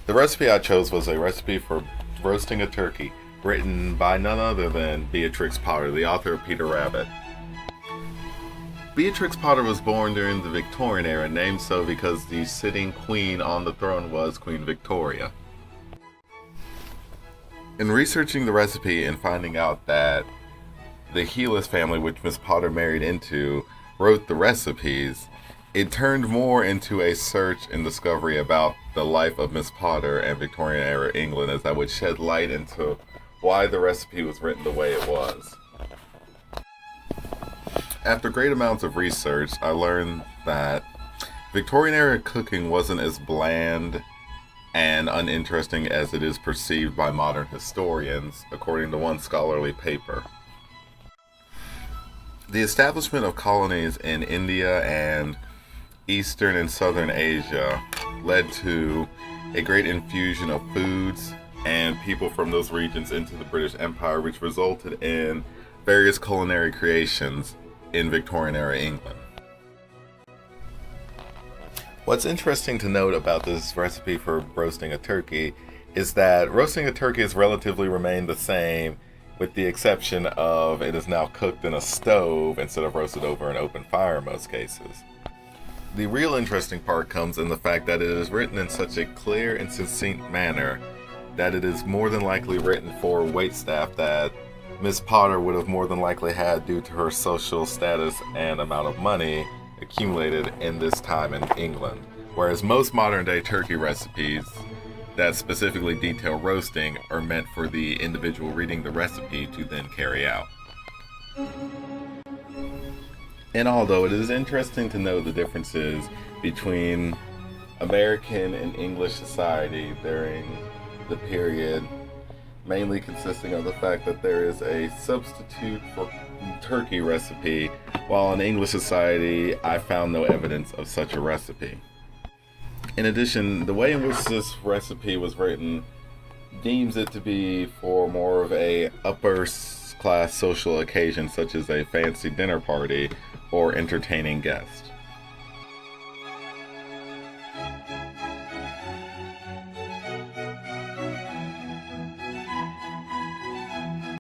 The recipe I chose was a recipe for roasting a turkey, written by none other than Beatrix Potter, the author of Peter Rabbit. Beatrix Potter was born during the Victorian era, named so because the sitting queen on the throne was Queen Victoria. In researching the recipe and finding out that the Heelis family, which Miss Potter married into, wrote the recipes, it turned more into a search and discovery about the life of Miss Potter and Victorian era England, as that would shed light into why the recipe was written the way it was. After great amounts of research, I learned that Victorian era cooking wasn't as bland and uninteresting as it is perceived by modern historians, according to one scholarly paper. The establishment of colonies in India and Eastern and Southern Asia led to a great infusion of foods and people from those regions into the British Empire, which resulted in various culinary creations in Victorian era England. What's interesting to note about this recipe for roasting a turkey is that roasting a turkey has relatively remained the same, with the exception of it is now cooked in a stove instead of roasted over an open fire in most cases. The real interesting part comes in the fact that it is written in such a clear and succinct manner that it is more than likely written for waitstaff that Miss Potter would have more than likely had due to her social status and amount of money accumulated in this time in England. Whereas most modern day turkey recipes that specifically detail roasting are meant for the individual reading the recipe to then carry out. And although it is interesting to know the differences between American and English society during the period, mainly consisting of the fact that there is a substitute for turkey recipe, while in English society I found no evidence of such a recipe. In addition, the way in which this recipe was written deems it to be for more of a upper class social occasion, such as a fancy dinner party or entertaining guests.